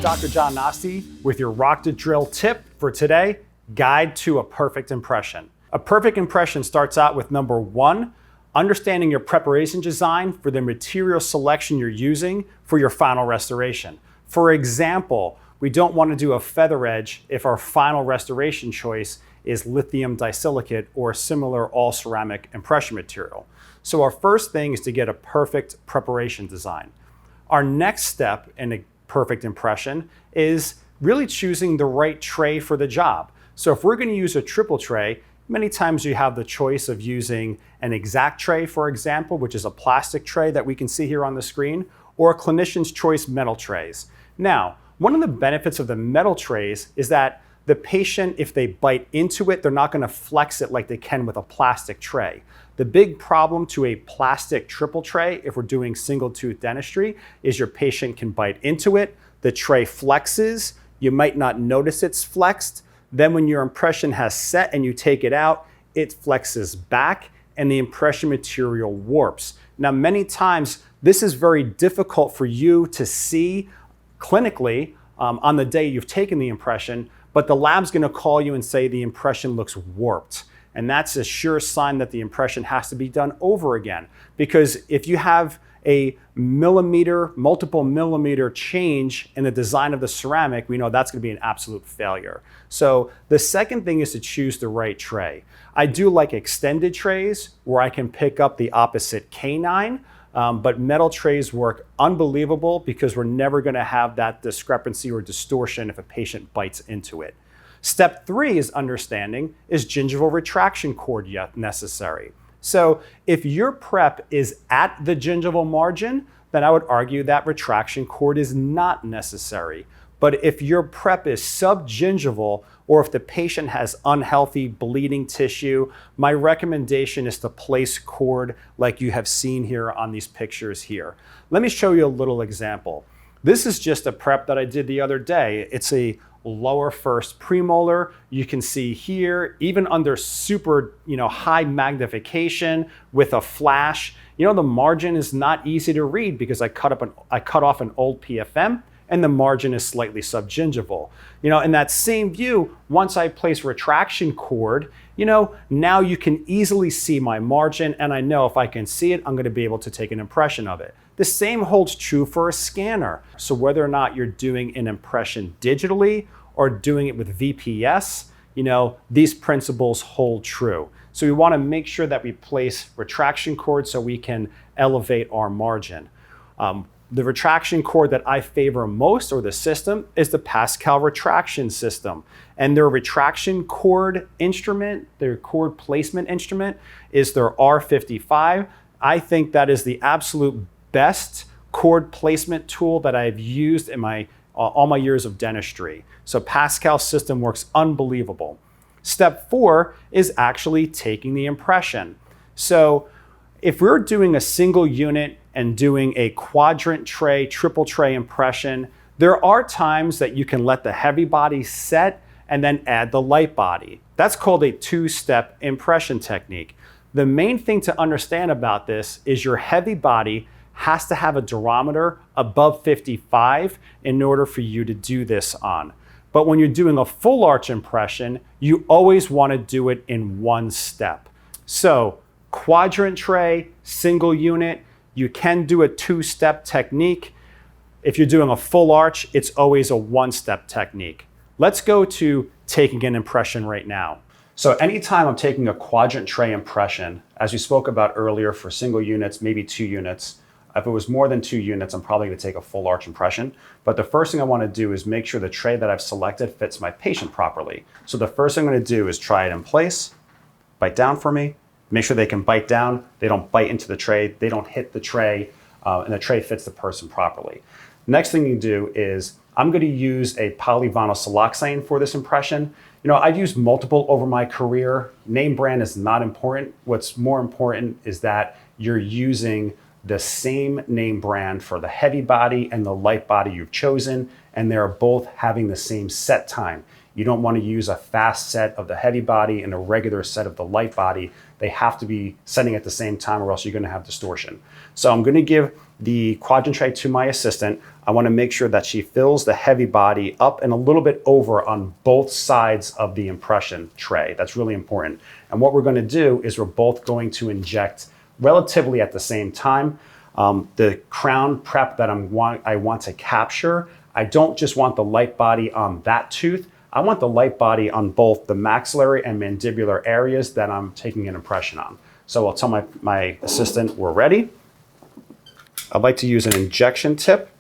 Dr. John Nosti with your Rock the Drill tip for today, Guide to a Perfect Impression. A perfect impression starts out with number one, understanding your preparation design for the material selection you're using for your final restoration. For example, we don't want to do a feather edge if our final restoration choice is lithium disilicate or similar all ceramic impression material. So our first thing is to get a perfect preparation design. Our next step in a perfect impression is really choosing the right tray for the job. So if we're going to use a triple tray, many times you have the choice of using an exact tray, for example, which is a plastic tray that we can see here on the screen, or a clinician's choice metal trays. Now, one of the benefits of the metal trays is that the patient, if they bite into it, they're not going to flex it like they can with a plastic tray. The big problem to a plastic triple tray, if we're doing single tooth dentistry, is your patient can bite into it, the tray flexes, you might not notice it's flexed, then when your impression has set and you take it out, it flexes back and the impression material warps. Now, many times, this is very difficult for you to see clinically on the day you've taken the impression, but the lab's gonna call you and say the impression looks warped. And that's a sure sign that the impression has to be done over again. Because if you have a millimeter, multiple millimeter change in the design of the ceramic, we know that's gonna be an absolute failure. So the second thing is to choose the right tray. I do like extended trays where I can pick up the opposite canine, but metal trays work unbelievable because we're never gonna have that discrepancy or distortion if a patient bites into it. Step three is understanding, is gingival retraction cord yet necessary? So if your prep is at the gingival margin, then I would argue that retraction cord is not necessary. But if your prep is subgingival, or if the patient has unhealthy bleeding tissue, my recommendation is to place cord like you have seen here on these pictures here. Let me show you a little example. This is just a prep that I did the other day. It's a lower first premolar. You can see here, even under super high magnification with a flash, the margin is not easy to read because I cut off an old PFM and the margin is slightly subgingival. In that same view, once I place retraction cord, now you can easily see my margin, and I know if I can see it, I'm gonna be able to take an impression of it. The same holds true for a scanner. So whether or not you're doing an impression digitally or doing it with VPS, these principles hold true. So we wanna make sure that we place retraction cord so we can elevate our margin. The retraction cord that I favor most, or the system, is the Pascal retraction system. And their retraction cord instrument, their cord placement instrument, is their R55. I think that is the absolute best cord placement tool that I've used in all my years of dentistry. So Pascal system works unbelievable. Step four is actually taking the impression. So if we're doing a single unit and doing a quadrant tray, triple tray impression, there are times that you can let the heavy body set and then add the light body. That's called a two-step impression technique. The main thing to understand about this is your heavy body has to have a durometer above 55 in order for you to do this on. But when you're doing a full arch impression, you always want to do it in one step. So quadrant tray, single unit, you can do a two-step technique. If you're doing a full arch, it's always a one-step technique. Let's go to taking an impression right now. So anytime I'm taking a quadrant tray impression, as we spoke about earlier for single units, maybe 2 units, if it was more than 2 units, I'm probably gonna take a full arch impression. But the first thing I wanna do is make sure the tray that I've selected fits my patient properly. So the first thing I'm gonna do is try it in place, bite down for me, make sure they can bite down, they don't bite into the tray, they don't hit the tray, and the tray fits the person properly. Next thing you do is, I'm gonna use a polyvinyl siloxane for this impression. I've used multiple over my career. Name brand is not important. What's more important is that you're using the same name brand for the heavy body and the light body you've chosen, and they're both having the same set time. You don't want to use a fast set of the heavy body and a regular set of the light body. They have to be setting at the same time or else you're going to have distortion. So I'm going to give the quadrant tray to my assistant. I want to make sure that she fills the heavy body up and a little bit over on both sides of the impression tray. That's really important. And what we're going to do is we're both going to inject relatively at the same time. The crown prep that I want to capture, I don't just want the light body on that tooth. I want the light body on both the maxillary and mandibular areas that I'm taking an impression on. So I'll tell my assistant we're ready. I'd like to use an injection tip.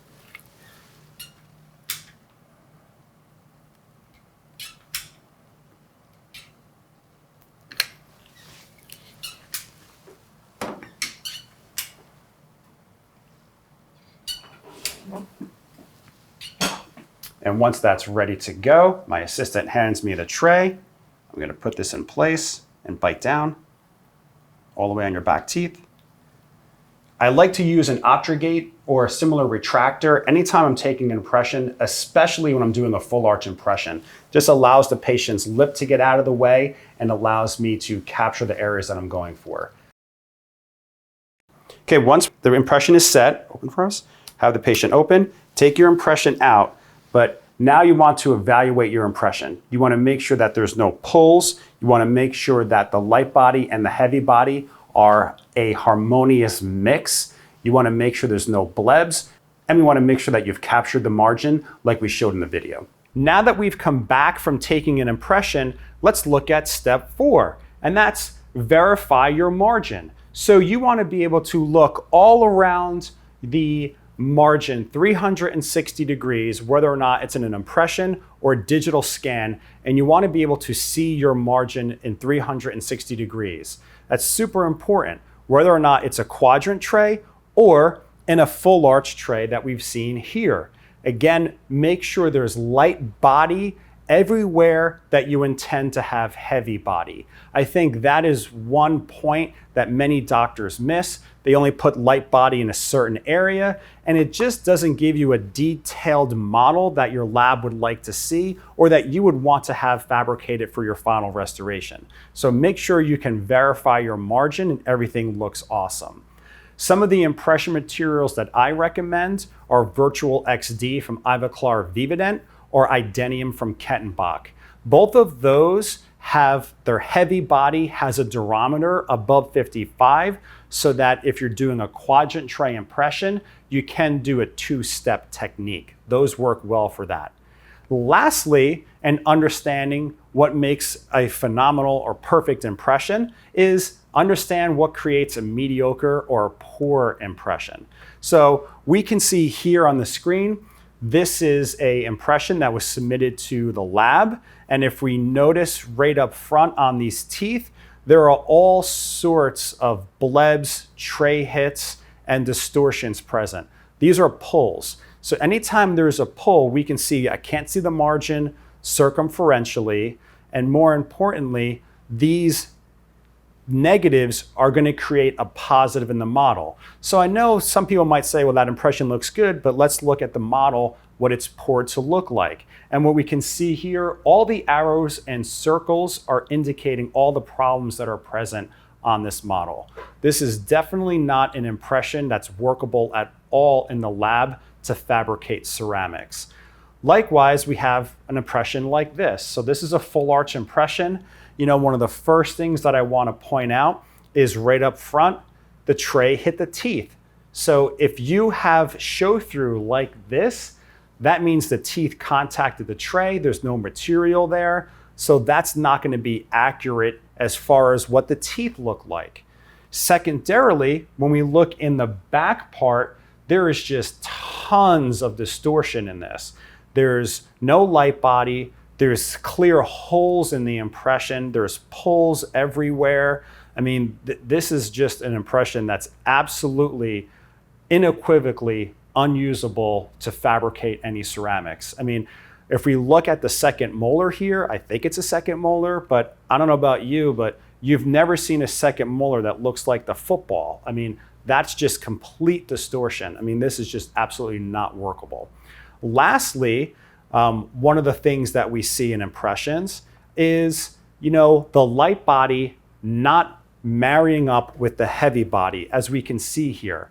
And once that's ready to go, my assistant hands me the tray. I'm going to put this in place and bite down all the way on your back teeth. I like to use an Optrogate or a similar retractor anytime I'm taking an impression, especially when I'm doing a full arch impression. Just allows the patient's lip to get out of the way and allows me to capture the areas that I'm going for. Okay, once the impression is set, open for us, have the patient open, take your impression out, but now you want to evaluate your impression. You want to make sure that there's no pulls. You want to make sure that the light body and the heavy body are a harmonious mix. You want to make sure there's no blebs, and we want to make sure that you've captured the margin like we showed in the video. Now that we've come back from taking an impression, let's look at step 4, and that's verify your margin. So you want to be able to look all around the margin 360 degrees, whether or not it's in an impression or a digital scan, and you want to be able to see your margin in 360 degrees. That's super important, whether or not it's a quadrant tray or in a full arch tray that we've seen here. Again, make sure there's light body everywhere that you intend to have heavy body. I think that is one point that many doctors miss. They only put light body in a certain area, and it just doesn't give you a detailed model that your lab would like to see or that you would want to have fabricated for your final restoration. So make sure you can verify your margin and everything looks awesome. Some of the impression materials that I recommend are Virtual XD from Ivoclar Vivadent or Idenium from Kettenbach. Both of those have their heavy body has a durometer above 55 so that if you're doing a quadrant tray impression, you can do a 2-step technique. Those work well for that. Lastly, and understanding what makes a phenomenal or perfect impression is understand what creates a mediocre or a poor impression. So we can see here on the screen, this is an impression that was submitted to the lab. And if we notice right up front on these teeth, there are all sorts of blebs, tray hits, and distortions present. These are pulls. So anytime there's a pull, we can see, I can't see the margin circumferentially. And more importantly, these negatives are going to create a positive in the model. So I know some people might say, well, that impression looks good, but let's look at the model, what it's poured to look like. And what we can see here, all the arrows and circles are indicating all the problems that are present on this model. This is definitely not an impression that's workable at all in the lab to fabricate ceramics. Likewise, we have an impression like this. So this is a full arch impression. You know, one of the first things that I want to point out is right up front, the tray hit the teeth. So if you have show through like this, that means the teeth contacted the tray. There's no material there. So that's not going to be accurate as far as what the teeth look like. Secondarily, when we look in the back part, there is just tons of distortion in this. There's no light body. There's clear holes in the impression. There's pulls everywhere. I mean, this is just an impression that's absolutely, unequivocally unusable to fabricate any ceramics. I mean, if we look at the second molar here, I think it's a second molar, but I don't know about you, but you've never seen a second molar that looks like the football. I mean, that's just complete distortion. I mean, this is just absolutely not workable. Lastly, one of the things that we see in impressions is, the light body not marrying up with the heavy body, as we can see here.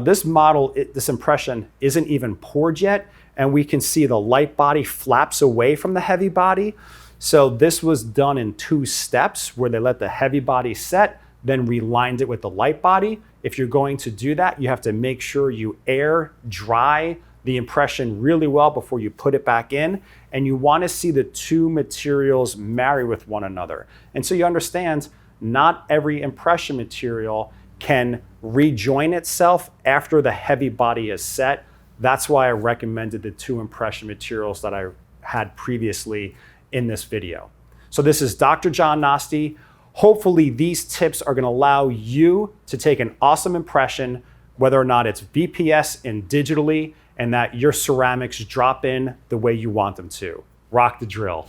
This model, this impression isn't even poured yet, and we can see the light body flaps away from the heavy body. So this was done in 2 steps where they let the heavy body set, then relined it with the light body. If you're going to do that, you have to make sure you air dry the impression really well before you put it back in. And you want to see the 2 materials marry with one another. And so you understand, not every impression material can rejoin itself after the heavy body is set. That's why I recommended the 2 impression materials that I had previously in this video. So this is Dr. John Nosti. Hopefully these tips are going to allow you to take an awesome impression, whether or not it's BPS and digitally, and that your ceramics drop in the way you want them to. Rock the drill.